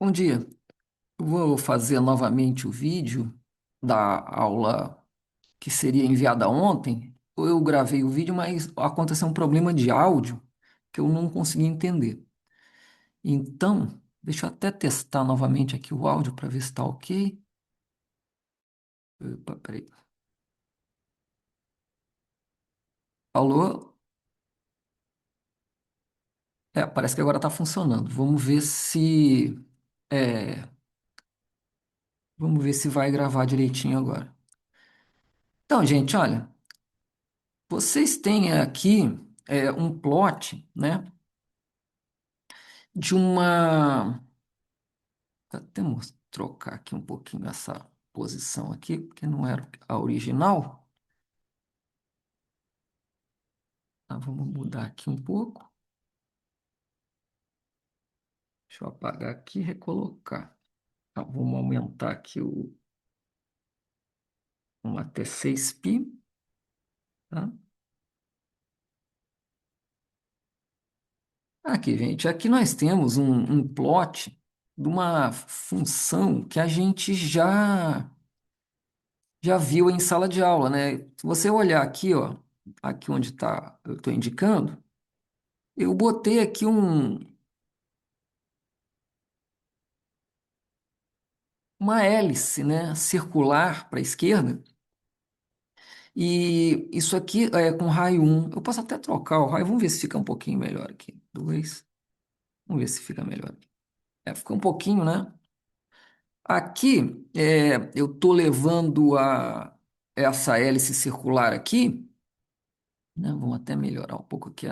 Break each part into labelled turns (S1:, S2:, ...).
S1: Bom dia. Eu vou fazer novamente o vídeo da aula que seria enviada ontem. Eu gravei o vídeo, mas aconteceu um problema de áudio que eu não consegui entender. Então, deixa eu até testar novamente aqui o áudio para ver se está ok. Opa, peraí. Alô? Parece que agora está funcionando. É, vamos ver se vai gravar direitinho agora. Então, gente, olha, vocês têm aqui um plot, né? De uma. Temos trocar aqui um pouquinho essa posição aqui, porque não era a original. Vamos mudar aqui um pouco. Deixa eu apagar aqui e recolocar. Vamos aumentar aqui um até 6π, tá? Aqui, gente, aqui nós temos um plot de uma função que a gente já viu em sala de aula, né? Se você olhar aqui, ó, aqui onde está, eu estou indicando, eu botei aqui uma hélice, né, circular para a esquerda, e isso aqui é com raio um. Eu posso até trocar o raio, vamos ver se fica um pouquinho melhor aqui. 2, vamos ver se fica melhor aqui. Fica um pouquinho, né? Aqui, eu estou levando essa hélice circular aqui, né? Vamos até melhorar um pouco aqui.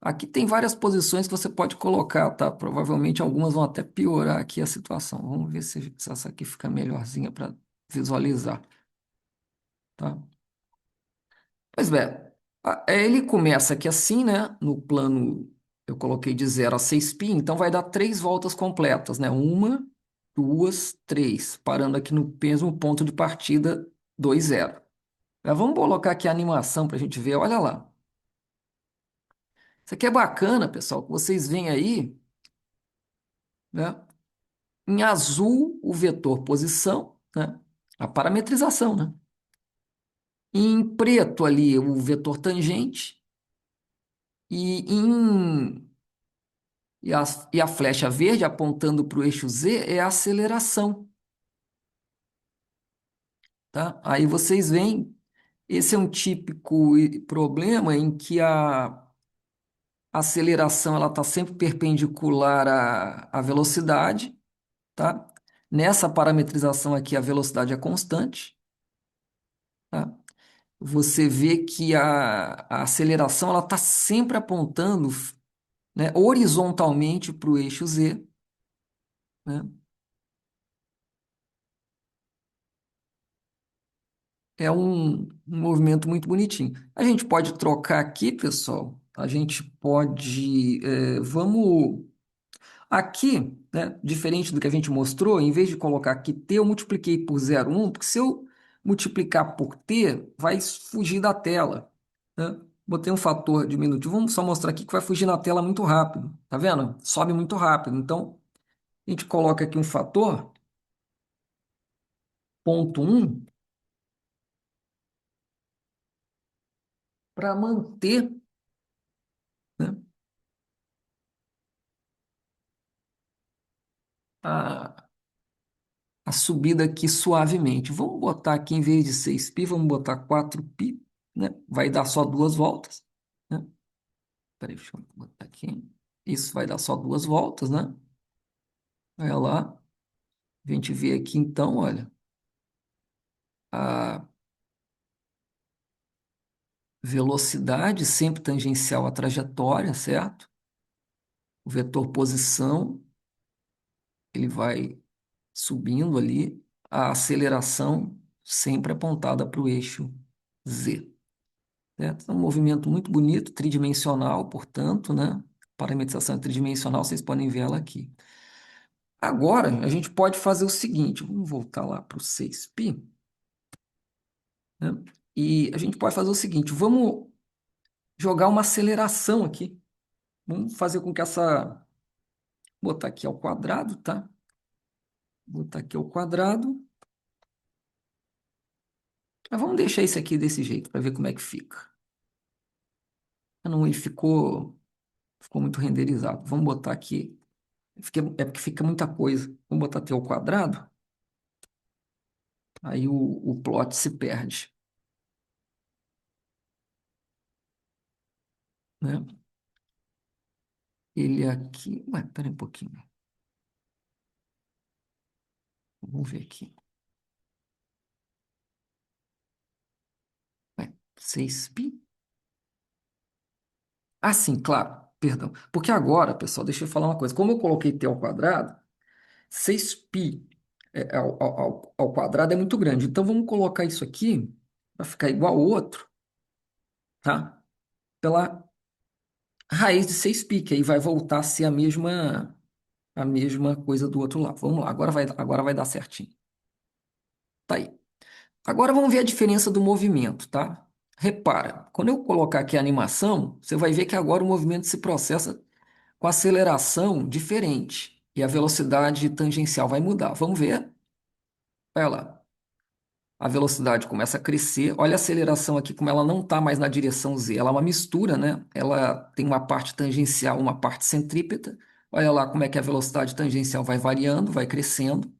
S1: Aqui tem várias posições que você pode colocar, tá? Provavelmente algumas vão até piorar aqui a situação. Vamos ver se essa aqui fica melhorzinha para visualizar, tá? Pois bem, ele começa aqui assim, né? No plano, eu coloquei de 0 a 6π, então vai dar 3 voltas completas, né? Uma, duas, três, parando aqui no mesmo ponto de partida 2, 0. Vamos colocar aqui a animação para a gente ver, olha lá. Isso aqui é bacana, pessoal, que vocês veem aí, né? Em azul, o vetor posição, né? A parametrização, né? Em preto ali, o vetor tangente. E a flecha verde apontando para o eixo Z é a aceleração, tá? Aí vocês veem, esse é um típico problema em que a aceleração ela está sempre perpendicular à velocidade, tá? Nessa parametrização aqui, a velocidade é constante, tá? Você vê que a aceleração ela está sempre apontando, né, horizontalmente para o eixo Z, né? É um movimento muito bonitinho. A gente pode trocar aqui, pessoal. A gente pode. Vamos. Aqui, né, diferente do que a gente mostrou, em vez de colocar aqui t, eu multipliquei por 0,1, porque se eu multiplicar por t, vai fugir da tela, né? Botei um fator diminutivo. Vamos só mostrar aqui que vai fugir na tela muito rápido. Tá vendo? Sobe muito rápido. Então, a gente coloca aqui um fator, 0,1, para manter, né, a subida aqui suavemente. Vamos botar aqui, em vez de 6π, vamos botar 4π, né? Vai dar só 2 voltas, né? Peraí, deixa eu botar aqui. Isso vai dar só 2 voltas, né? Olha lá. A gente vê aqui, então, olha, a velocidade sempre tangencial à trajetória, certo? O vetor posição, ele vai subindo ali. A aceleração sempre apontada para o eixo Z. Certo? É um movimento muito bonito, tridimensional, portanto, né? Parametrização é tridimensional, vocês podem ver ela aqui. Agora, a gente pode fazer o seguinte, vamos voltar lá para o 6π, né? E a gente pode fazer o seguinte, vamos jogar uma aceleração aqui. Vamos fazer com que essa... botar aqui ao quadrado, tá? Vou botar aqui ao quadrado. Mas vamos deixar esse aqui desse jeito para ver como é que fica. Ah, não, ele ficou muito renderizado. Vamos botar aqui. É porque fica muita coisa. Vamos botar aqui ao quadrado. Aí o plot se perde, né? Ele aqui. Ué, pera aí um pouquinho. Vamos ver aqui. Ué, 6π? Ah, sim, claro. Perdão. Porque agora, pessoal, deixa eu falar uma coisa. Como eu coloquei t ao quadrado, 6π ao quadrado é muito grande. Então vamos colocar isso aqui para ficar igual ao outro, tá? Pela raiz de 6π, que aí vai voltar a ser a mesma coisa do outro lado. Vamos lá, agora vai dar certinho. Tá aí. Agora vamos ver a diferença do movimento, tá? Repara, quando eu colocar aqui a animação, você vai ver que agora o movimento se processa com aceleração diferente e a velocidade tangencial vai mudar. Vamos ver? Olha lá. A velocidade começa a crescer. Olha a aceleração aqui, como ela não está mais na direção z, ela é uma mistura, né? Ela tem uma parte tangencial, uma parte centrípeta. Olha lá como é que a velocidade tangencial vai variando, vai crescendo,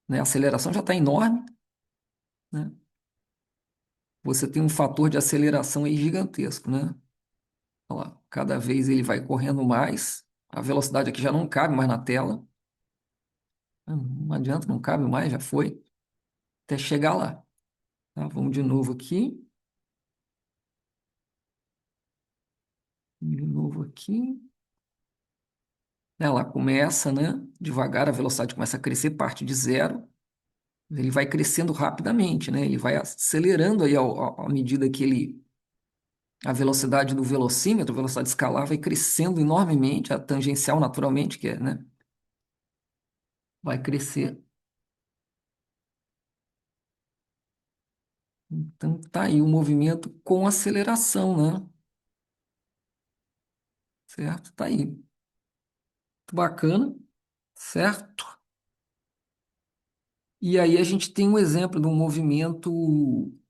S1: né? A aceleração já está enorme, né? Você tem um fator de aceleração aí gigantesco, né? Olha lá, cada vez ele vai correndo mais, a velocidade aqui já não cabe mais na tela. Não adianta, não cabe mais, já foi, até chegar lá. Tá? Vamos de novo aqui, de novo aqui. Ela começa, né? Devagar, a velocidade começa a crescer, parte de zero. Ele vai crescendo rapidamente, né? Ele vai acelerando aí à medida que a velocidade do velocímetro, a velocidade escalar, vai crescendo enormemente, a tangencial naturalmente, que é, né? Vai crescer. Então tá aí o movimento com aceleração, né? Certo? Tá aí. Muito bacana, certo? E aí a gente tem um exemplo de um movimento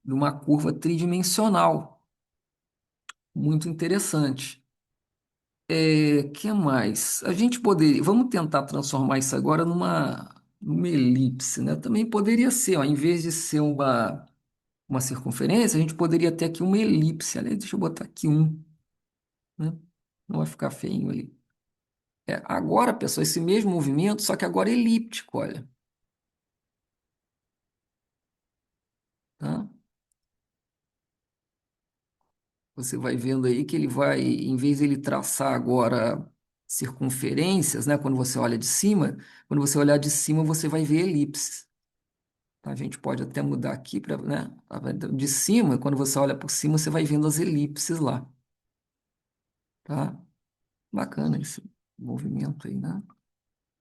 S1: de uma curva tridimensional, muito interessante. Que mais? A gente poderia, vamos tentar transformar isso agora numa elipse, né? Também poderia ser, ó, em vez de ser uma circunferência, a gente poderia ter aqui uma elipse. Aliás, deixa eu botar aqui né? Não vai ficar feinho ali. Agora, pessoal, esse mesmo movimento, só que agora é elíptico, olha, tá? Você vai vendo aí que ele vai, em vez de ele traçar agora circunferências, né? Quando você olhar de cima, você vai ver elipses. Tá? A gente pode até mudar aqui para, né? De cima, quando você olha por cima, você vai vendo as elipses lá, tá? Bacana esse movimento aí, né?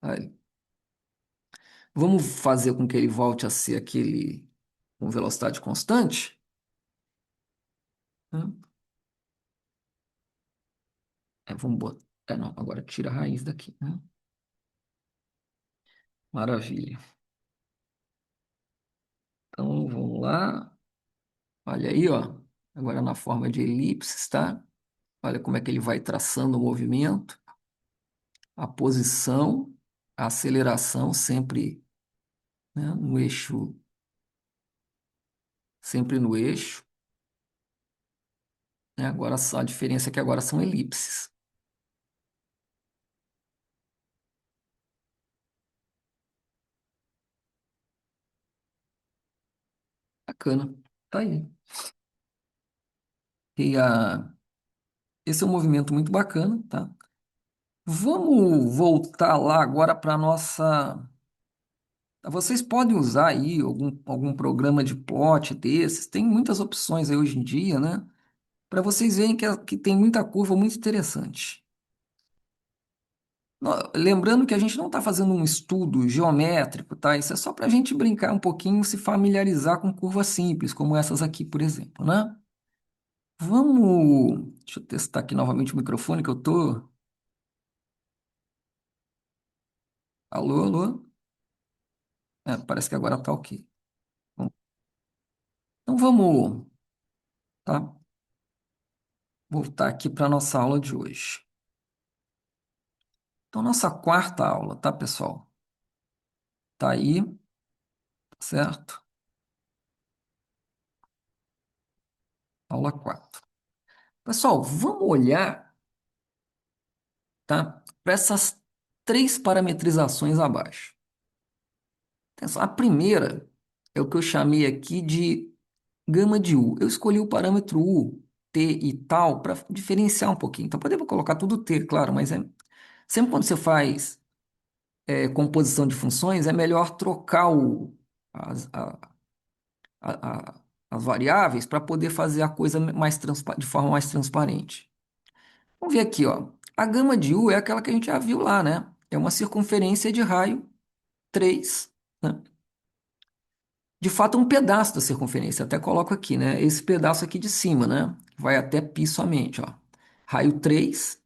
S1: Aí. Vamos fazer com que ele volte a ser aquele com velocidade constante, né? Vamos botar. Não, agora tira a raiz daqui, né? Maravilha. Então, vamos lá. Olha aí, ó. Agora na forma de elipses, tá? Olha como é que ele vai traçando o movimento, a posição, a aceleração sempre, né, no eixo, sempre no eixo, né? Agora só a diferença é que agora são elipses. Bacana. Tá aí. E esse é um movimento muito bacana, tá? Vamos voltar lá agora para a nossa. Vocês podem usar aí algum programa de plot desses, tem muitas opções aí hoje em dia, né? Para vocês verem que tem muita curva muito interessante. Lembrando que a gente não está fazendo um estudo geométrico, tá? Isso é só para a gente brincar um pouquinho, se familiarizar com curvas simples, como essas aqui, por exemplo, né? Vamos. Deixa eu testar aqui novamente o microfone que eu tô. Alô, alô? Parece que agora tá ok. Bom, então vamos, tá? Voltar aqui para nossa aula de hoje. Então, nossa quarta aula, tá, pessoal? Tá aí, certo? Aula 4. Pessoal, vamos olhar, tá, para essas três parametrizações abaixo. Atenção, a primeira é o que eu chamei aqui de gama de U. Eu escolhi o parâmetro U, T e tal para diferenciar um pouquinho. Então, podemos colocar tudo T, claro, mas sempre quando você faz composição de funções, é melhor trocar as, a- a- as variáveis para poder fazer a coisa de forma mais transparente. Vamos ver aqui, ó. A gama de U é aquela que a gente já viu lá, né? É uma circunferência de raio 3, né? De fato, um pedaço da circunferência. Até coloco aqui, né? Esse pedaço aqui de cima, né? Vai até π somente, ó. Raio 3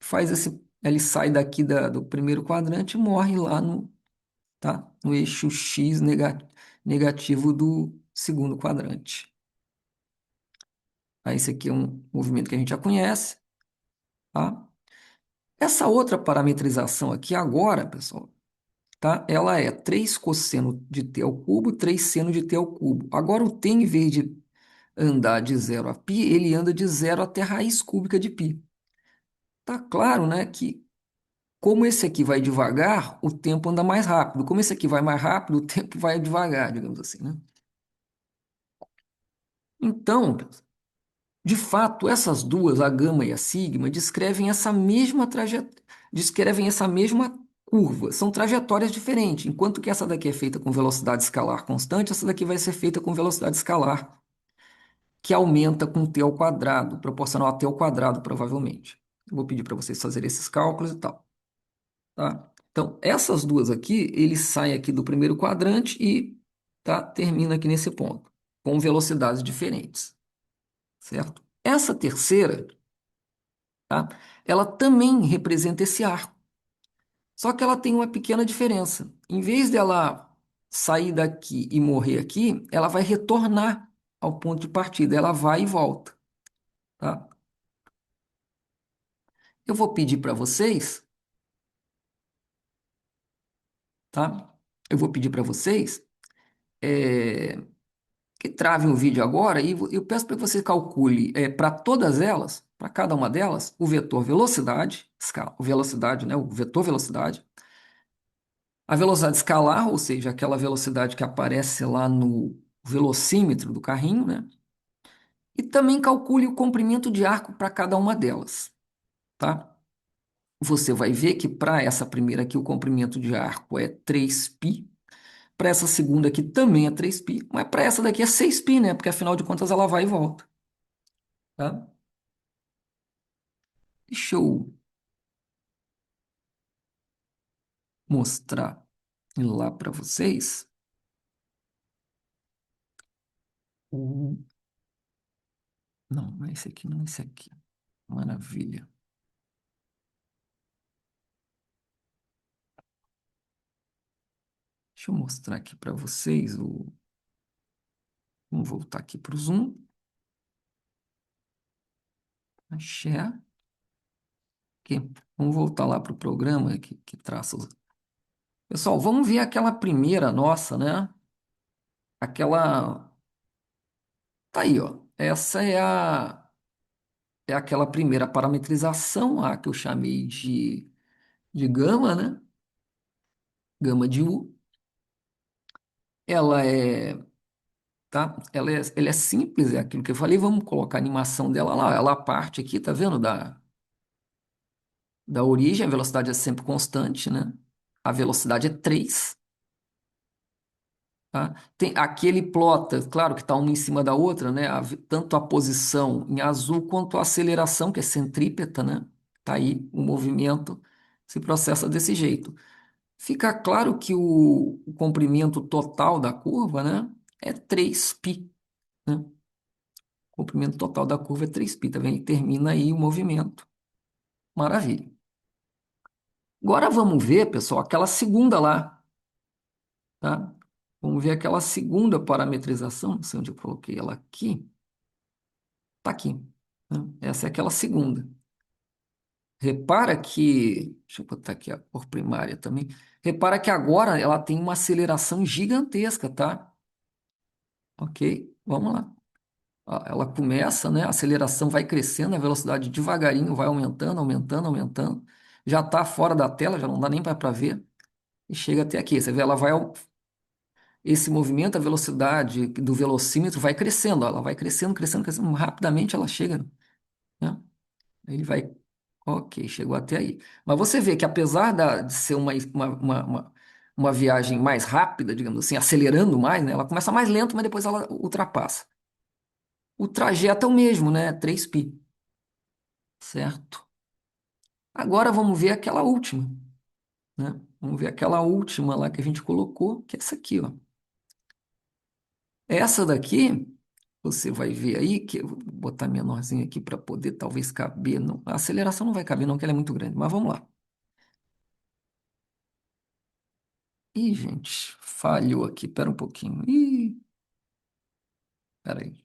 S1: faz esse. Ele sai daqui do primeiro quadrante e morre lá tá? No eixo x negativo do segundo quadrante. Aí, esse aqui é um movimento que a gente já conhece, tá? Essa outra parametrização aqui agora, pessoal, tá? Ela é 3 cosseno de t ao cubo, 3 seno de t ao cubo. Agora o t, em vez de andar de 0 a π, ele anda de 0 até raiz cúbica de π. Tá claro, né, que como esse aqui vai devagar, o tempo anda mais rápido. Como esse aqui vai mais rápido, o tempo vai devagar, digamos assim, né? Então, de fato, essas duas, a gama e a sigma, descrevem essa mesma curva. São trajetórias diferentes. Enquanto que essa daqui é feita com velocidade escalar constante, essa daqui vai ser feita com velocidade escalar, que aumenta com t ao quadrado, proporcional a t ao quadrado, provavelmente. Eu vou pedir para vocês fazerem esses cálculos e tal, tá? Então, essas duas aqui, eles saem aqui do primeiro quadrante e tá, termina aqui nesse ponto, com velocidades diferentes, certo? Essa terceira, tá? Ela também representa esse arco. Só que ela tem uma pequena diferença. Em vez dela sair daqui e morrer aqui, ela vai retornar ao ponto de partida. Ela vai e volta, tá? Eu vou pedir para vocês, tá? Eu vou pedir para vocês é, que travem o vídeo agora e eu peço para que você calcule para todas elas, para cada uma delas, o vetor velocidade, velocidade, né? O vetor velocidade. A velocidade escalar, ou seja, aquela velocidade que aparece lá no velocímetro do carrinho, né? E também calcule o comprimento de arco para cada uma delas, tá? Você vai ver que para essa primeira aqui o comprimento de arco é 3π, para essa segunda aqui também é 3π, mas para essa daqui é 6π, né? Porque afinal de contas ela vai e volta, tá? Deixa eu mostrar lá para vocês. o- Não, não é esse aqui, não é esse aqui. Maravilha. Deixa eu mostrar aqui para vocês o. Vamos voltar aqui para o Zoom. Share. Aqui. Vamos voltar lá para o programa que traça os. Pessoal, vamos ver aquela primeira nossa, né? Aquela. Tá aí, ó. Essa é aquela primeira parametrização, a que eu chamei de gama, né? Gama de U. Ela é, tá? Ela é simples, é aquilo que eu falei. Vamos colocar a animação dela lá. Ela parte aqui, tá vendo? Da origem, a velocidade é sempre constante, né? A velocidade é 3. Tá? Tem, aqui ele plota, claro que está uma em cima da outra, né? Tanto a posição em azul quanto a aceleração, que é centrípeta, né? Tá aí o movimento se processa desse jeito. Fica claro que o comprimento total da curva, né, é 3π, né? O comprimento total da curva é 3π, tá vendo? E termina aí o movimento. Maravilha. Agora vamos ver, pessoal, aquela segunda lá. tá? Vamos ver aquela segunda parametrização, não sei onde eu coloquei ela aqui, tá aqui, né? Essa é aquela segunda. Repara que, deixa eu botar aqui a cor primária também. Repara que agora ela tem uma aceleração gigantesca, tá? Ok? Vamos lá. Ó, ela começa, né? A aceleração vai crescendo, a velocidade devagarinho vai aumentando, aumentando, aumentando. Já está fora da tela, já não dá nem para ver. E chega até aqui. Você vê, ela vai. Esse movimento, a velocidade do velocímetro vai crescendo, ó, ela vai crescendo, crescendo, crescendo. Rapidamente ela chega, né? Ele vai. Ok, chegou até aí. Mas você vê que apesar de ser uma viagem mais rápida, digamos assim, acelerando mais, né? Ela começa mais lento, mas depois ela ultrapassa. O trajeto é o mesmo, né? 3π, certo? Agora vamos ver aquela última, né? Vamos ver aquela última lá que a gente colocou, que é essa aqui, ó. Essa daqui, você vai ver aí, que eu vou botar menorzinho aqui para poder talvez caber. Não, a aceleração não vai caber, não, que ela é muito grande, mas vamos lá. Ih, gente, falhou aqui, pera um pouquinho. Ih, pera aí.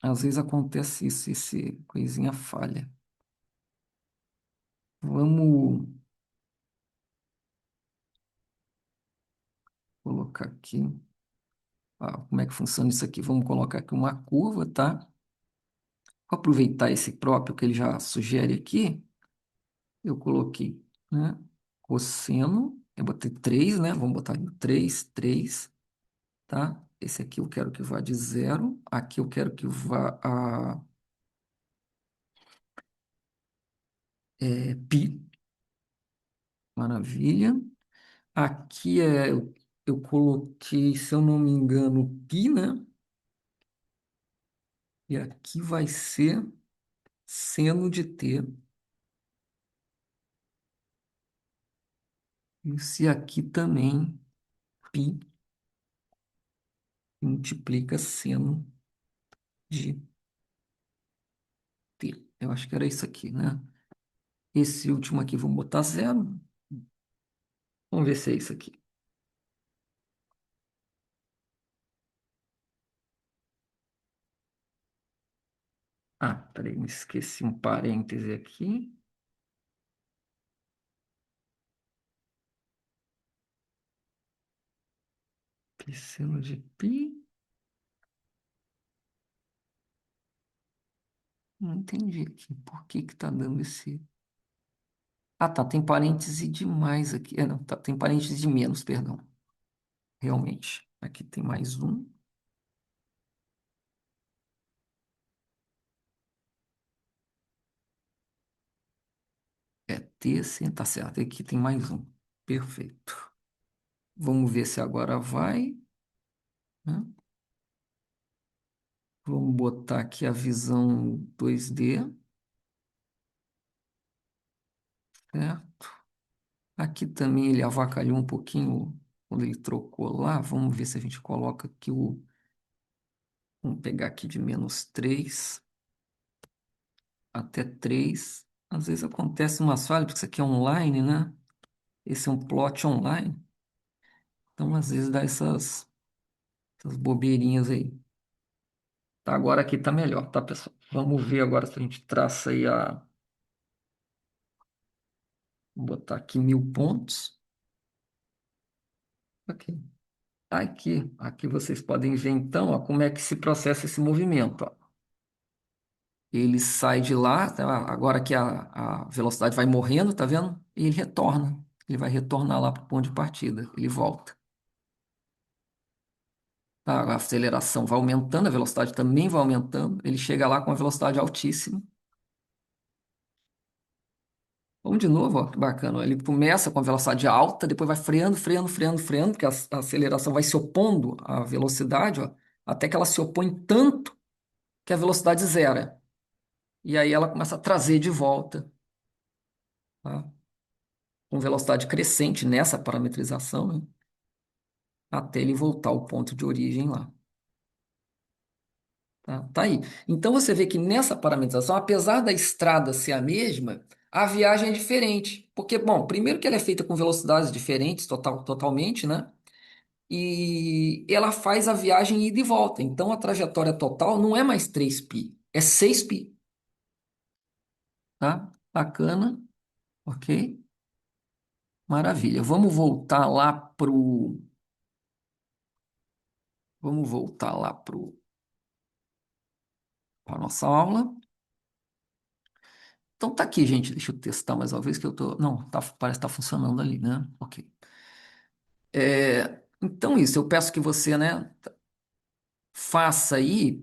S1: Às vezes acontece isso, esse coisinha falha. Vamos colocar aqui. Ah, como é que funciona isso aqui? Vamos colocar aqui uma curva, tá? Vou aproveitar esse próprio que ele já sugere aqui. Eu coloquei, né? Cosseno, eu botei 3, né? Vamos botar 3, 3, tá? Esse aqui eu quero que vá de zero. Aqui eu quero que vá a pi. Maravilha. Aqui eu coloquei, se eu não me engano, pi, né? E aqui vai ser seno de t. E se aqui também, pi multiplica seno de t. Eu acho que era isso aqui, né? Esse último aqui, vamos botar zero. Vamos ver se é isso aqui. Ah, peraí, me esqueci um parêntese aqui. Seno de pi. Não entendi aqui. Por que que tá dando esse... Ah, tá, tem parêntese de mais aqui. Não, tá, tem parêntese de menos, perdão. Realmente. Aqui tem mais um. É T, sim, tá certo. Aqui tem mais um. Perfeito. Vamos ver se agora vai, né? Vamos botar aqui a visão 2D, certo? Aqui também ele avacalhou um pouquinho quando ele trocou lá. Vamos ver se a gente coloca aqui o... Vamos pegar aqui de -3 até 3. Às vezes acontece umas falhas, porque isso aqui é online, né? Esse é um plot online. Então, às vezes dá essas bobeirinhas aí. Tá, agora aqui tá melhor, tá, pessoal? Vamos ver agora se a gente traça aí a... Vou botar aqui 1000 pontos. Ok. Aqui vocês podem ver então, ó, como é que se processa esse movimento, ó. Ele sai de lá, tá? Agora que a velocidade vai morrendo, tá vendo? E ele retorna. Ele vai retornar lá para o ponto de partida. Ele volta. Tá? A aceleração vai aumentando, a velocidade também vai aumentando. Ele chega lá com uma velocidade altíssima. Vamos de novo, ó, que bacana. Ele começa com a velocidade alta, depois vai freando, freando, freando, freando, porque a aceleração vai se opondo à velocidade, ó, até que ela se opõe tanto que a velocidade zera. E aí ela começa a trazer de volta, tá? Com velocidade crescente nessa parametrização, né? Até ele voltar ao ponto de origem lá. Tá? Tá aí. Então você vê que nessa parametrização, apesar da estrada ser a mesma, a viagem é diferente. Porque, bom, primeiro que ela é feita com velocidades diferentes, totalmente, né? e ela faz a viagem ida e volta. Então a trajetória total não é mais 3π, é 6π, tá? Bacana, ok? Maravilha. Vamos voltar lá para nossa aula. Então tá aqui, gente. Deixa eu testar mais uma vez que eu tô. Não, parece que tá funcionando ali, né? Ok. Então isso, eu peço que você, né, faça aí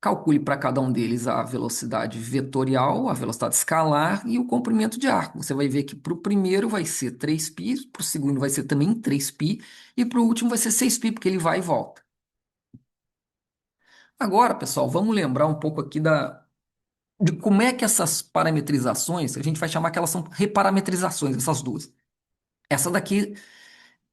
S1: calcule para cada um deles a velocidade vetorial, a velocidade escalar e o comprimento de arco. Você vai ver que para o primeiro vai ser 3π, para o segundo vai ser também 3π e para o último vai ser 6π, porque ele vai e volta. Agora, pessoal, vamos lembrar um pouco aqui de como é que essas parametrizações, a gente vai chamar que elas são reparametrizações, essas duas. Essa daqui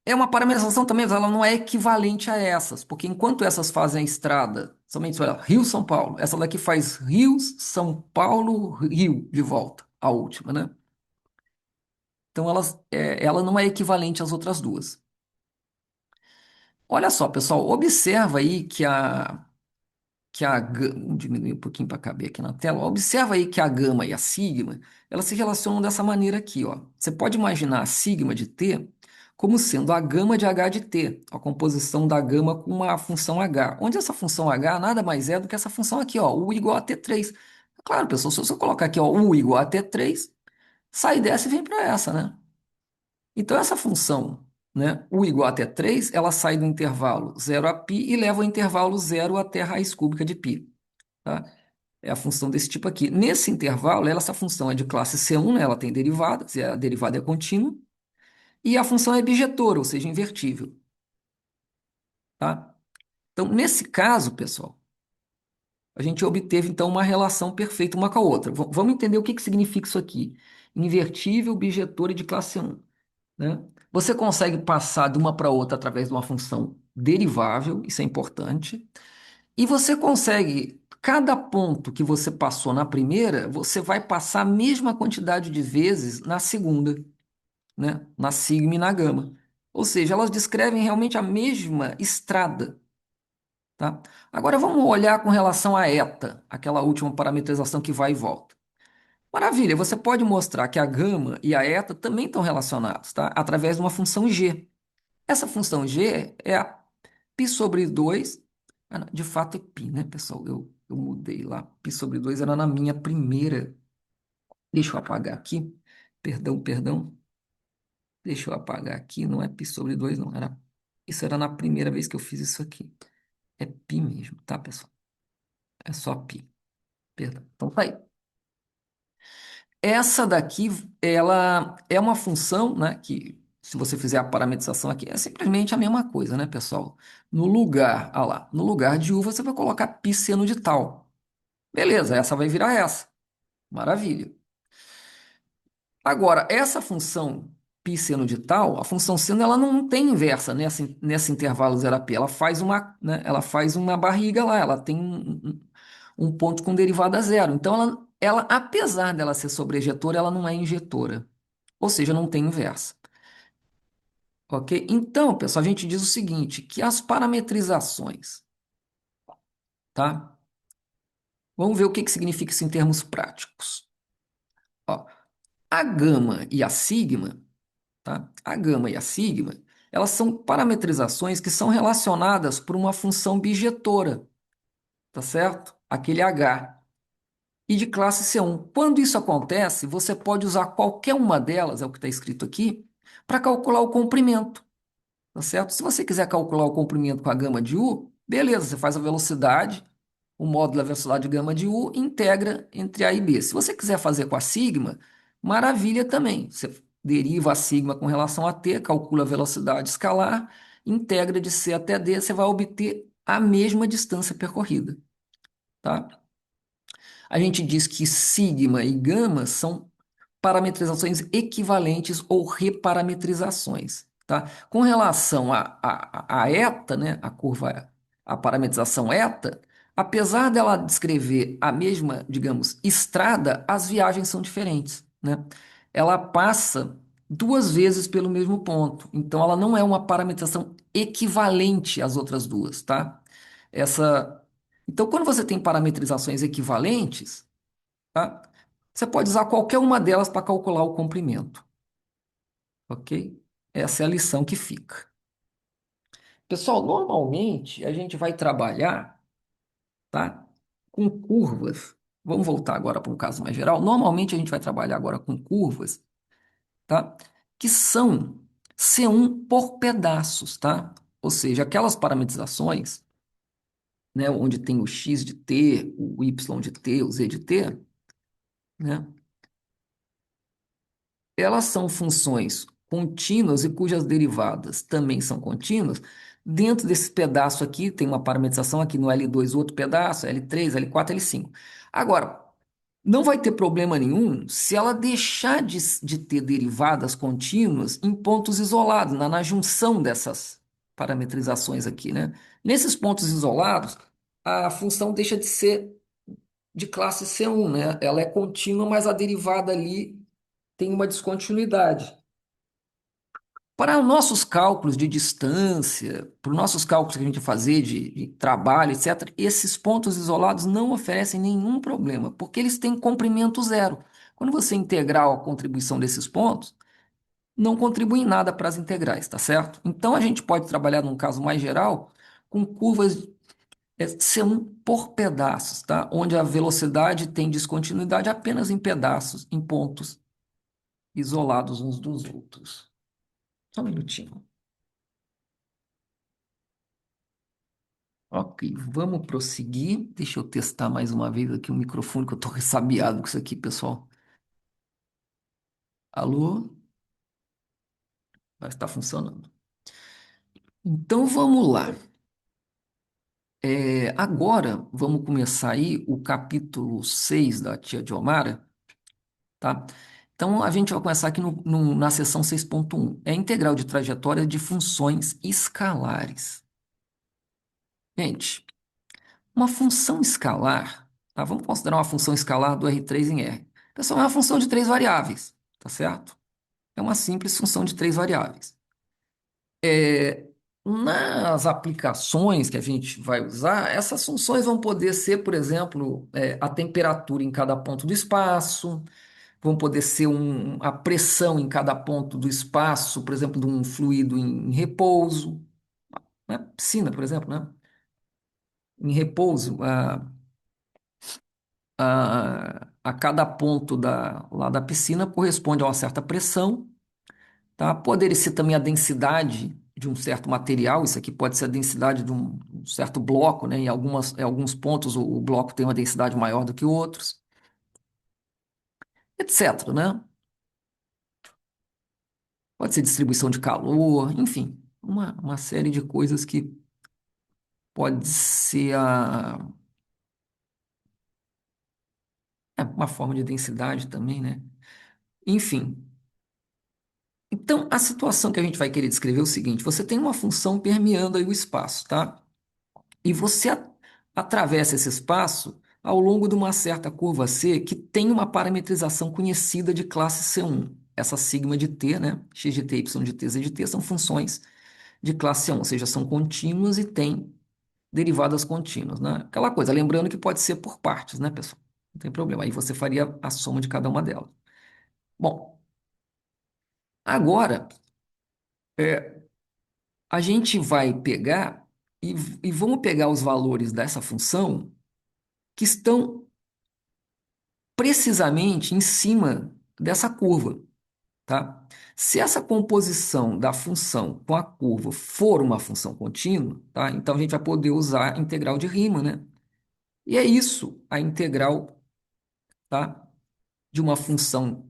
S1: é uma parametrização também, mas ela não é equivalente a essas, porque enquanto essas fazem a estrada, somente olha, Rio-São Paulo, essa daqui faz Rio, São Paulo, Rio de volta, a última, né? Então ela não é equivalente às outras duas. Olha só, pessoal, observa aí vamos diminuir um pouquinho para caber aqui na tela. Observa aí que a gama e a sigma, elas se relacionam dessa maneira aqui, ó. Você pode imaginar a sigma de t como sendo a gama de h de t, a composição da gama com uma função h, onde essa função h nada mais é do que essa função aqui, ó, u igual a t3. Claro, pessoal, se você colocar aqui, ó, u igual a t3, sai dessa e vem para essa, né? Então essa função, né, u igual a t3, ela sai do intervalo 0 a π e leva o intervalo 0 até a raiz cúbica de π. Tá? É a função desse tipo aqui. Nesse intervalo, essa função é de classe C1, né? Ela tem derivada, a derivada é contínua, e a função é bijetora, ou seja, invertível. Tá? Então, nesse caso, pessoal, a gente obteve então uma relação perfeita uma com a outra. Vamos entender o que que significa isso aqui. Invertível, bijetora e de classe 1. Né? Você consegue passar de uma para outra através de uma função derivável, isso é importante. E você consegue, cada ponto que você passou na primeira, você vai passar a mesma quantidade de vezes na segunda, né? Na sigma e na gama. Ou seja, elas descrevem realmente a mesma estrada, tá? Agora vamos olhar com relação a eta, aquela última parametrização que vai e volta. Maravilha, você pode mostrar que a gama e a eta também estão relacionados, tá? Através de uma função g. Essa função g é a π sobre 2. Ah, não, de fato é π, né, pessoal? Eu mudei lá. Π sobre 2 era na minha primeira. Deixa eu apagar aqui. Perdão, perdão. Deixa eu apagar aqui. Não é π sobre 2 não. Isso era na primeira vez que eu fiz isso aqui. É π mesmo, tá, pessoal? É só π. Perdão. Então tá aí. Essa daqui, ela é uma função, né, que se você fizer a parametrização aqui, é simplesmente a mesma coisa, né, pessoal? No lugar, ah lá, no lugar de u, você vai colocar π seno de tal. Beleza, essa vai virar essa. Maravilha. Agora, essa função π seno de tal, a função seno, ela não tem inversa nesse intervalo 0 a π. Ela faz uma, né, ela faz uma barriga lá, ela tem um ponto com derivada zero. Então, apesar dela ser sobrejetora, ela não é injetora. Ou seja, não tem inversa. Ok? Então, pessoal, a gente diz o seguinte, que as parametrizações, tá? Vamos ver o que que significa isso em termos práticos. Ó, a gama e a sigma, tá? A gama e a sigma, elas são parametrizações que são relacionadas por uma função bijetora, tá certo? Aquele h. E de classe C1. Quando isso acontece, você pode usar qualquer uma delas, é o que está escrito aqui, para calcular o comprimento. Tá certo? Se você quiser calcular o comprimento com a gama de U, beleza, você faz a velocidade, o módulo da velocidade de gama de U, e integra entre A e B. Se você quiser fazer com a sigma, maravilha também. Você deriva a sigma com relação a t, calcula a velocidade escalar, integra de C até D, você vai obter a mesma distância percorrida. Tá? A gente diz que sigma e gama são parametrizações equivalentes ou reparametrizações, tá? Com relação a eta, né, a curva, a parametrização eta, apesar dela descrever a mesma, digamos, estrada, as viagens são diferentes, né? Ela passa duas vezes pelo mesmo ponto. Então, ela não é uma parametrização equivalente às outras duas, tá? Essa. Então, quando você tem parametrizações equivalentes, tá? Você pode usar qualquer uma delas para calcular o comprimento, ok? Essa é a lição que fica. Pessoal, normalmente a gente vai trabalhar, tá? Com curvas. Vamos voltar agora para um caso mais geral. Normalmente a gente vai trabalhar agora com curvas, tá? Que são C1 por pedaços, tá? Ou seja, aquelas parametrizações, né, onde tem o x de t, o y de t, o z de t, né? Elas são funções contínuas e cujas derivadas também são contínuas. Dentro desse pedaço aqui, tem uma parametrização aqui no L2, outro pedaço, L3, L4, L5. Agora, não vai ter problema nenhum se ela deixar de ter derivadas contínuas em pontos isolados, na junção dessas parametrizações aqui, né? Nesses pontos isolados, a função deixa de ser de classe C1, né? Ela é contínua, mas a derivada ali tem uma descontinuidade. Para os nossos cálculos de distância, para os nossos cálculos que a gente vai fazer de trabalho, etc., esses pontos isolados não oferecem nenhum problema, porque eles têm comprimento zero. Quando você integrar a contribuição desses pontos, não contribui em nada para as integrais, tá certo? Então a gente pode trabalhar num caso mais geral com curvas C1 por pedaços, tá? Onde a velocidade tem descontinuidade apenas em pedaços, em pontos isolados uns dos outros. Só um minutinho. Ok, vamos prosseguir. Deixa eu testar mais uma vez aqui o microfone, que eu estou ressabiado com isso aqui, pessoal. Alô? Vai estar funcionando. Então vamos lá. Agora vamos começar aí o capítulo 6 da Tia Diomara, tá? Então a gente vai começar aqui na seção 6.1. É a integral de trajetória de funções escalares. Gente, uma função escalar, tá? Vamos considerar uma função escalar do R3 em R. Pessoal, é uma função de três variáveis, tá certo? É uma simples função de três variáveis. Nas aplicações que a gente vai usar, essas funções vão poder ser, por exemplo, a temperatura em cada ponto do espaço, vão poder ser a pressão em cada ponto do espaço, por exemplo, de um fluido em repouso, né? Piscina, por exemplo, né? Em repouso, a cada ponto lá da piscina corresponde a uma certa pressão, tá? Poderia ser também a densidade de um certo material, isso aqui pode ser a densidade de um certo bloco, né? Em alguns pontos o bloco tem uma densidade maior do que outros, etc, né? Pode ser distribuição de calor, enfim, uma série de coisas que pode ser uma forma de densidade também, né? Enfim, então a situação que a gente vai querer descrever é o seguinte: você tem uma função permeando aí o espaço, tá? E você atravessa esse espaço ao longo de uma certa curva C que tem uma parametrização conhecida de classe C1. Essa sigma de t, né? X de t, y de t, z de t são funções de classe C1, ou seja, são contínuas e têm derivadas contínuas, né? Aquela coisa, lembrando que pode ser por partes, né, pessoal? Não tem problema. Aí você faria a soma de cada uma delas. Bom, agora a gente vai pegar e, e vamos pegar os valores dessa função que estão precisamente em cima dessa curva, tá? Se essa composição da função com a curva for uma função contínua, tá? Então a gente vai poder usar a integral de Riemann, né? E é isso, a integral, tá? De uma função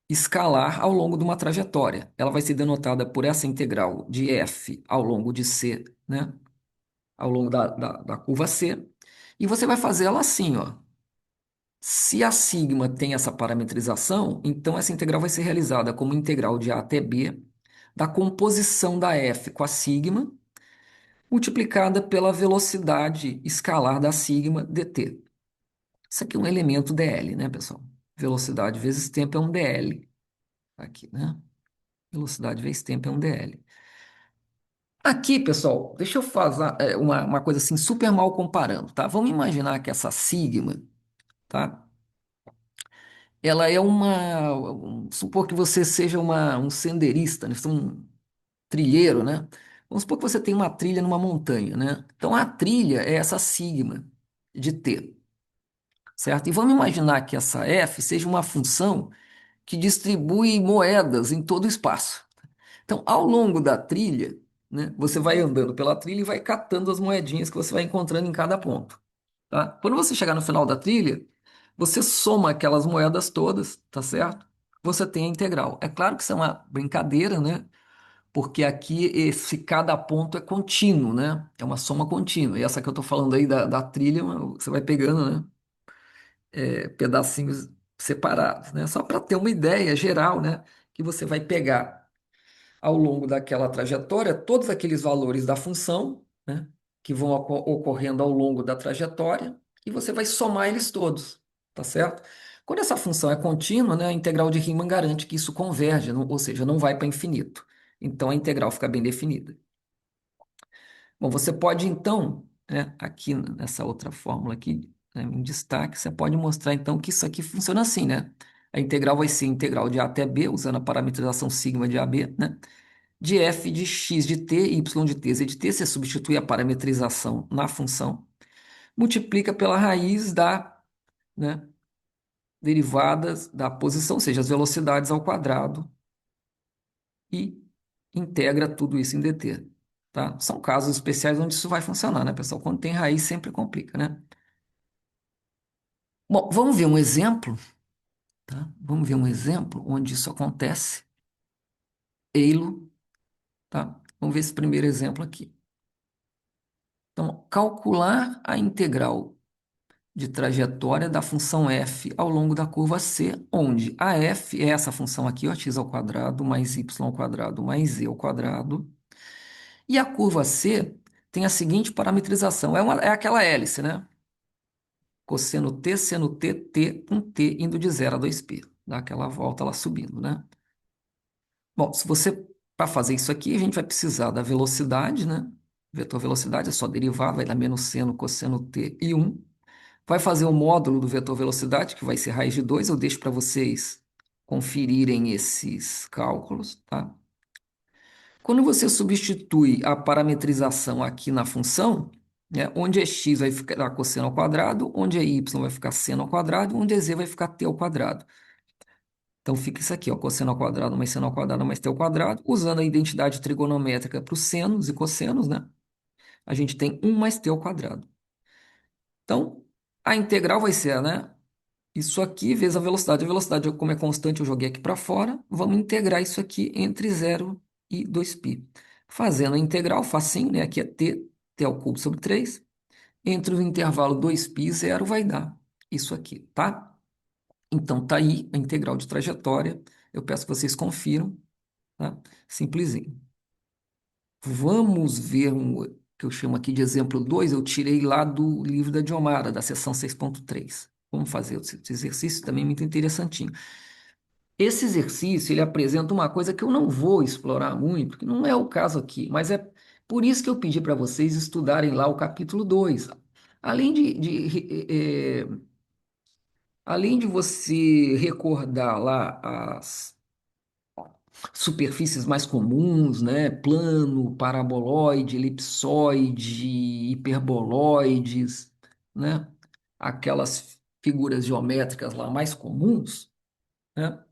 S1: escalar ao longo de uma trajetória. Ela vai ser denotada por essa integral de f ao longo de c, né? Ao longo da curva c. E você vai fazer ela assim, ó. Se a sigma tem essa parametrização, então essa integral vai ser realizada como integral de A até B da composição da f com a sigma multiplicada pela velocidade escalar da sigma dt. Isso aqui é um elemento dl, né, pessoal? Velocidade vezes tempo é um dl aqui, né? Velocidade vezes tempo é um dl. Aqui, pessoal, deixa eu fazer uma coisa assim, super mal comparando, tá? Vamos imaginar que essa sigma, tá? Ela é supor que você seja um senderista, né? Você é um trilheiro, né? Vamos supor que você tem uma trilha numa montanha, né? Então a trilha é essa sigma de t, certo? E vamos imaginar que essa f seja uma função que distribui moedas em todo o espaço. Então, ao longo da trilha, né, você vai andando pela trilha e vai catando as moedinhas que você vai encontrando em cada ponto, tá? Quando você chegar no final da trilha, você soma aquelas moedas todas, tá certo? Você tem a integral. É claro que isso é uma brincadeira, né? Porque aqui cada ponto é contínuo, né? É uma soma contínua. E essa que eu estou falando aí da trilha, você vai pegando, né? Pedacinhos separados, né? Só para ter uma ideia geral, né? Que você vai pegar ao longo daquela trajetória todos aqueles valores da função, né? Que vão ocorrendo ao longo da trajetória e você vai somar eles todos, tá certo? Quando essa função é contínua, né? A integral de Riemann garante que isso converge, ou seja, não vai para infinito. Então a integral fica bem definida. Bom, você pode então, né, aqui nessa outra fórmula aqui, né, em destaque, você pode mostrar então que isso aqui funciona assim, né? A integral vai ser integral de A até B, usando a parametrização sigma de AB, né? De f de x de t, y de t, z de t, você substitui a parametrização na função, multiplica pela raiz da, né, derivadas da posição, ou seja, as velocidades ao quadrado, e integra tudo isso em dt. Tá? São casos especiais onde isso vai funcionar, né, pessoal? Quando tem raiz, sempre complica, né? Bom, vamos ver um exemplo, tá? Vamos ver um exemplo onde isso acontece. Eilo, tá? Vamos ver esse primeiro exemplo aqui. Então, calcular a integral de trajetória da função f ao longo da curva C, onde a f é essa função aqui, ó, x ao quadrado mais y ao quadrado mais z ao quadrado, e a curva C tem a seguinte parametrização, é aquela hélice, né? Cosseno t, seno t, t, um t indo de 0 a 2π. Dá aquela volta lá subindo, né? Bom, para fazer isso aqui, a gente vai precisar da velocidade, né? Vetor velocidade é só derivar, vai dar menos seno, cosseno t e 1. Vai fazer o módulo do vetor velocidade, que vai ser raiz de 2. Eu deixo para vocês conferirem esses cálculos, tá? Quando você substitui a parametrização aqui na função, né, onde é x vai ficar cosseno ao quadrado, onde é y vai ficar seno ao quadrado, onde é z vai ficar t ao quadrado. Então fica isso aqui, ó, cosseno ao quadrado mais seno ao quadrado mais t ao quadrado, usando a identidade trigonométrica para os senos e cossenos, né? A gente tem 1 mais t ao quadrado. Então, a integral vai ser, né? Isso aqui vezes a velocidade. A velocidade, como é constante, eu joguei aqui para fora. Vamos integrar isso aqui entre 0 e 2π. Fazendo a integral, facinho, né? Aqui é t ao cubo sobre 3. Entre o intervalo 2π e 0 vai dar isso aqui, tá? Então, tá aí a integral de trajetória. Eu peço que vocês confiram, tá? Simplesinho. Vamos ver que eu chamo aqui de exemplo 2. Eu tirei lá do livro da Diomara, da seção 6.3. Vamos fazer esse exercício também muito interessantinho. Esse exercício, ele apresenta uma coisa que eu não vou explorar muito, que não é o caso aqui, mas é por isso que eu pedi para vocês estudarem lá o capítulo 2. Além além de você recordar lá as superfícies mais comuns, né? Plano, paraboloide, elipsoide, hiperboloides, né? Aquelas figuras geométricas lá mais comuns, né?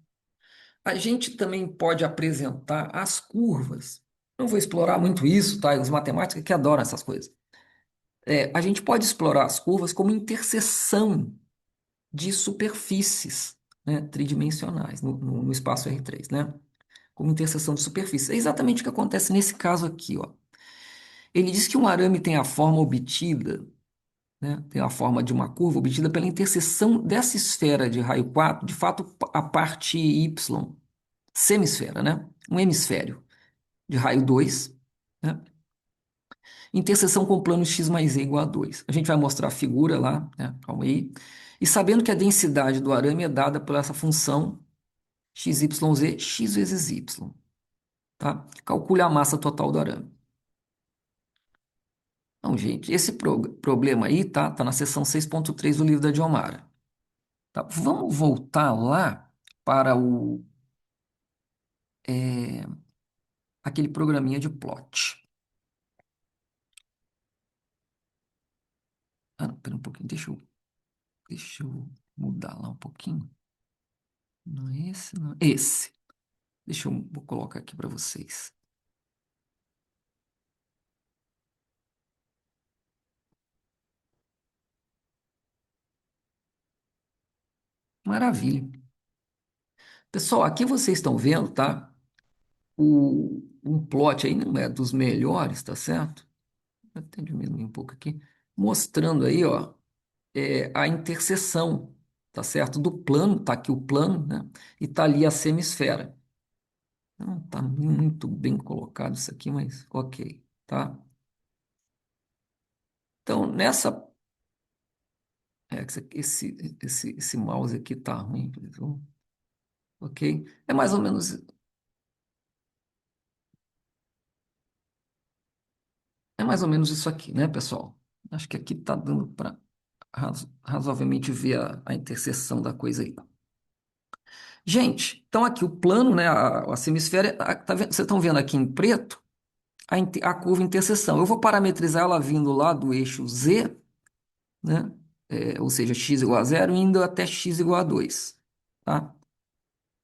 S1: A gente também pode apresentar as curvas. Não vou explorar muito isso, tá? Os matemáticos que adoram essas coisas. A gente pode explorar as curvas como interseção de superfícies, né? Tridimensionais no espaço R3, né? Como interseção de superfícies. É exatamente o que acontece nesse caso aqui, ó. Ele diz que um arame tem a forma obtida, né? Tem a forma de uma curva obtida pela interseção dessa esfera de raio 4, de fato, a parte Y, semisfera, né? Um hemisfério de raio 2, né? Interseção com o plano x mais e igual a 2. A gente vai mostrar a figura lá, né? Calma aí. E sabendo que a densidade do arame é dada por essa função x, y, z, x vezes y. tá? Calcule a massa total do arame. Então, gente, esse problema aí tá na seção 6.3 do livro da Diomara. Tá? Vamos voltar lá para é, aquele programinha de plot. Ah, não, pera um pouquinho, deixa eu mudar lá um pouquinho. Não é esse, não. Esse. Vou colocar aqui para vocês. Maravilha. Pessoal, aqui vocês estão vendo, tá? Um plot aí não é dos melhores, tá certo? Vou até diminuir um pouco aqui. Mostrando aí, ó, a interseção, tá certo? Do plano, tá aqui o plano, né? E tá ali a semisfera. Não tá muito bem colocado isso aqui, mas ok, tá? Então, esse mouse aqui tá ruim, então, ok? É mais ou menos isso aqui, né, pessoal? Acho que aqui tá dando para razoavelmente ver a interseção da coisa aí. Gente, então aqui o plano, né, a semisfera, vocês estão vendo aqui em preto a curva interseção. Eu vou parametrizar ela vindo lá do eixo Z, né, ou seja, x igual a zero, indo até x igual a 2, tá?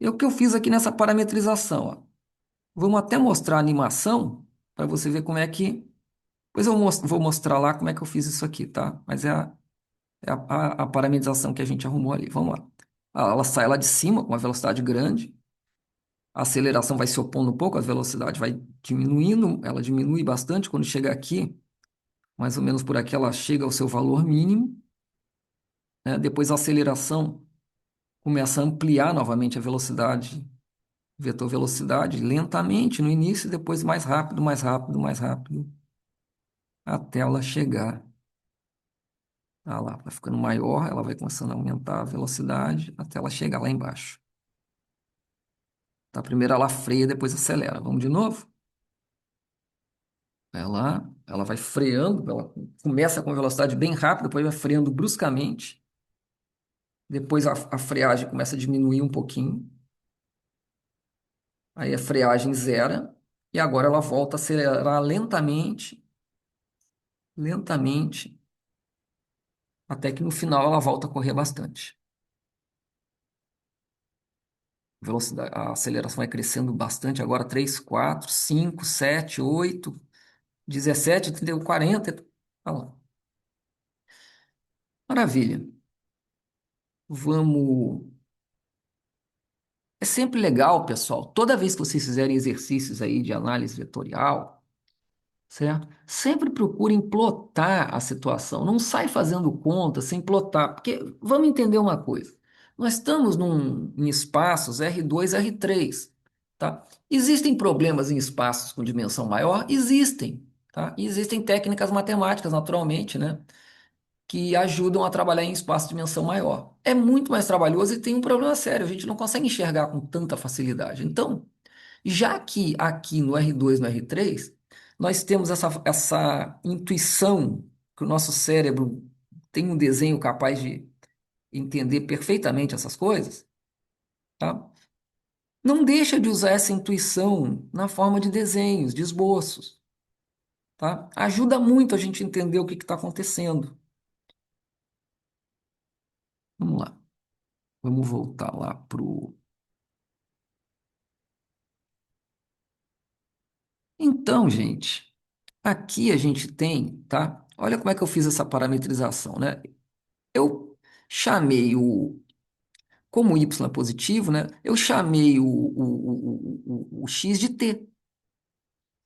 S1: E o que eu fiz aqui nessa parametrização, ó. Vamos até mostrar a animação para você ver como é que. Depois eu vou mostrar lá como é que eu fiz isso aqui, tá? Mas é a parametrização que a gente arrumou ali. Vamos lá. Ela sai lá de cima com uma velocidade grande, a aceleração vai se opondo um pouco, a velocidade vai diminuindo, ela diminui bastante. Quando chega aqui, mais ou menos por aqui, ela chega ao seu valor mínimo, né? Depois a aceleração começa a ampliar novamente a velocidade, vetor velocidade, lentamente no início, depois mais rápido, mais rápido, mais rápido, até ela chegar. Ah lá, vai ficando maior, ela vai começando a aumentar a velocidade até ela chegar lá embaixo. Tá? Primeiro ela freia, depois acelera. Vamos de novo? Ela vai freando, ela começa com velocidade bem rápida, depois vai freando bruscamente. Depois a freagem começa a diminuir um pouquinho. Aí a freagem zera. E agora ela volta a acelerar lentamente, lentamente, até que no final ela volta a correr bastante. Velocidade, a aceleração vai crescendo bastante, agora 3, 4, 5, 7, 8, 17, 31, 40. Olha lá. Maravilha. Vamos. É sempre legal, pessoal, toda vez que vocês fizerem exercícios aí de análise vetorial, certo? Sempre procurem plotar a situação. Não sai fazendo conta sem plotar, porque vamos entender uma coisa. Nós estamos em espaços R2, R3, tá? Existem problemas em espaços com dimensão maior? Existem, tá? E existem técnicas matemáticas, naturalmente, né? Que ajudam a trabalhar em espaço de dimensão maior. É muito mais trabalhoso e tem um problema sério, a gente não consegue enxergar com tanta facilidade. Então, já que aqui no R2, no R3, nós temos essa intuição que o nosso cérebro tem um desenho capaz de entender perfeitamente essas coisas, tá? Não deixa de usar essa intuição na forma de desenhos, de esboços, tá? Ajuda muito a gente entender o que está acontecendo. Vamos lá, vamos voltar lá para o. Então, gente, aqui a gente tem, tá? Olha como é que eu fiz essa parametrização, né? Eu chamei como y é positivo, né? Eu chamei o x de t,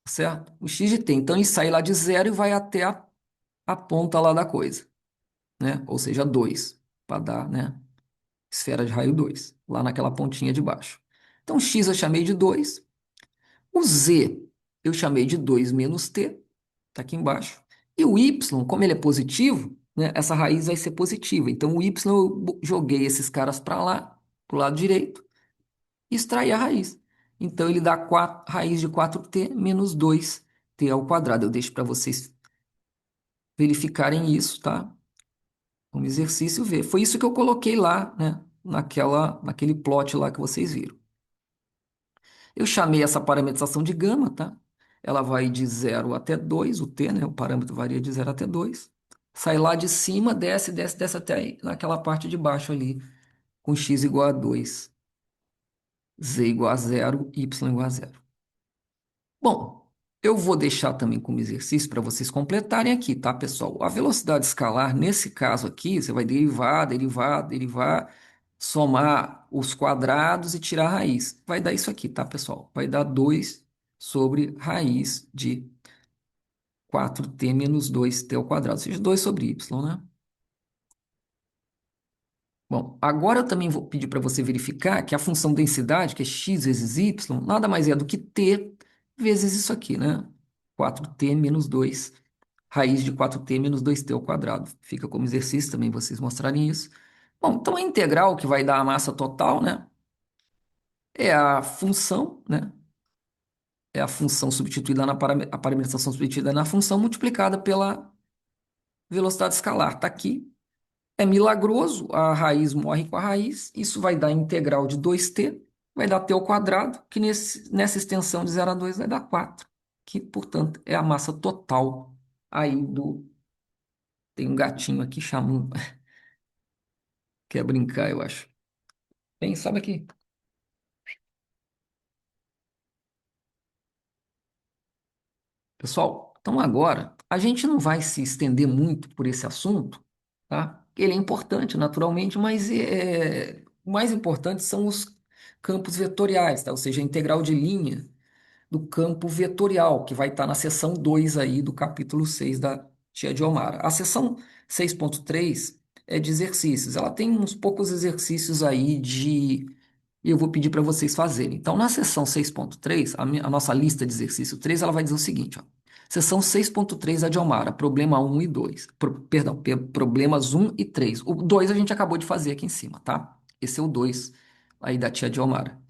S1: certo? O x de t. Então ele sai lá de zero e vai até a ponta lá da coisa, né? Ou seja, 2 para dar, né? Esfera de raio 2 lá naquela pontinha de baixo. Então x eu chamei de 2. O z eu chamei de 2 menos t, tá aqui embaixo. E o y, como ele é positivo, né? Essa raiz vai ser positiva. Então o y eu joguei esses caras para lá, para o lado direito, e extrair a raiz. Então ele dá raiz de 4t menos 2t ao quadrado. Eu deixo para vocês verificarem isso, tá? Um exercício ver. Foi isso que eu coloquei lá, né? Naquele plot lá que vocês viram. Eu chamei essa parametrização de gama, tá? Ela vai de 0 até 2, o t, né? O parâmetro varia de 0 até 2. Sai lá de cima, desce, desce, desce até aí, naquela parte de baixo ali, com x igual a 2, z igual a 0, y igual a 0. Bom, eu vou deixar também como exercício para vocês completarem aqui, tá, pessoal? A velocidade escalar, nesse caso aqui, você vai derivar, derivar, derivar, somar os quadrados e tirar a raiz. Vai dar isso aqui, tá, pessoal? Vai dar 2 sobre raiz de 4t menos 2t ao quadrado, ou seja, 2 sobre y, né? Bom, agora eu também vou pedir para você verificar que a função densidade, que é x vezes y, nada mais é do que t vezes isso aqui, né? 4t menos 2, raiz de 4t menos 2t ao quadrado. Fica como exercício também vocês mostrarem isso. Bom, então a integral que vai dar a massa total, né? É a função, né? É a função substituída a parametrização substituída na função multiplicada pela velocidade escalar. Está aqui. É milagroso, a raiz morre com a raiz, isso vai dar integral de 2t, vai dar t ao quadrado, que nessa extensão de 0 a 2 vai dar 4, que, portanto, é a massa total aí do... Tem um gatinho aqui chamando, quer brincar, eu acho. Vem, sobe aqui. Pessoal, então agora, a gente não vai se estender muito por esse assunto, tá? Ele é importante, naturalmente, mas o mais importante são os campos vetoriais, tá? Ou seja, a integral de linha do campo vetorial, que vai estar na seção 2 aí do capítulo 6 da Tia Diomara. A seção 6.3 é de exercícios. Ela tem uns poucos exercícios aí de... E eu vou pedir para vocês fazerem. Então, na seção 6.3, a nossa lista de exercício 3, ela vai dizer o seguinte, ó. Seção 6.3 da Diomara, problema 1 e 2. Perdão, problemas 1 e 3. O 2 a gente acabou de fazer aqui em cima, tá? Esse é o 2 aí da Tia Diomara.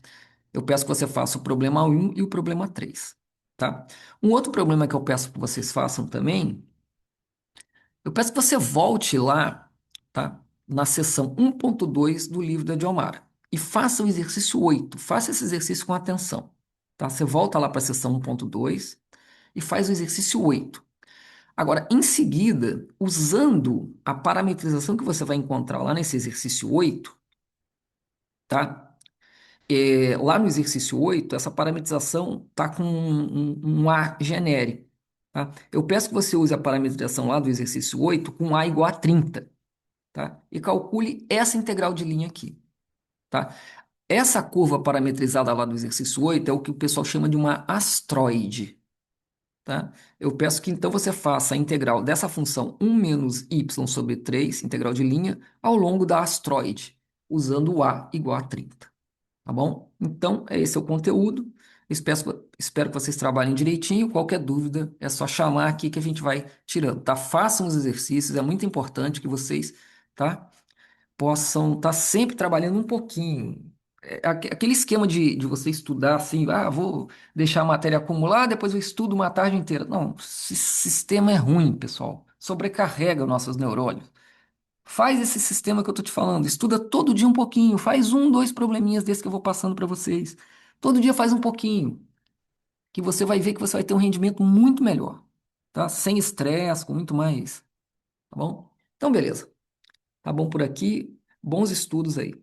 S1: Eu peço que você faça o problema 1 e o problema 3, tá? Um outro problema que eu peço que vocês façam também, eu peço que você volte lá, tá? Na seção 1.2 do livro da Diomara e faça o exercício 8. Faça esse exercício com atenção, tá? Você volta lá para a seção 1.2 e faz o exercício 8. Agora, em seguida, usando a parametrização que você vai encontrar lá nesse exercício 8, tá? Lá no exercício 8, essa parametrização está com um A genérico. Tá? Eu peço que você use a parametrização lá do exercício 8 com A igual a 30. Tá? E calcule essa integral de linha aqui. Tá? Essa curva parametrizada lá do exercício 8 é o que o pessoal chama de uma astroide. Tá? Eu peço que então você faça a integral dessa função 1 menos y sobre 3, integral de linha, ao longo da astroide, usando o A igual a 30. Tá bom? Então, esse é o conteúdo. Espero que vocês trabalhem direitinho. Qualquer dúvida, é só chamar aqui que a gente vai tirando, tá? Façam os exercícios, é muito importante que vocês, tá? Possam estar sempre trabalhando um pouquinho. Aquele esquema de você estudar assim, vou deixar a matéria acumular, depois eu estudo uma tarde inteira. Não, esse sistema é ruim, pessoal. Sobrecarrega nossos neurônios. Faz esse sistema que eu tô te falando. Estuda todo dia um pouquinho. Faz um, dois probleminhas desses que eu vou passando para vocês. Todo dia faz um pouquinho, que você vai ver que você vai ter um rendimento muito melhor, tá? Sem estresse, com muito mais, tá bom? Então, beleza. Tá bom por aqui. Bons estudos aí.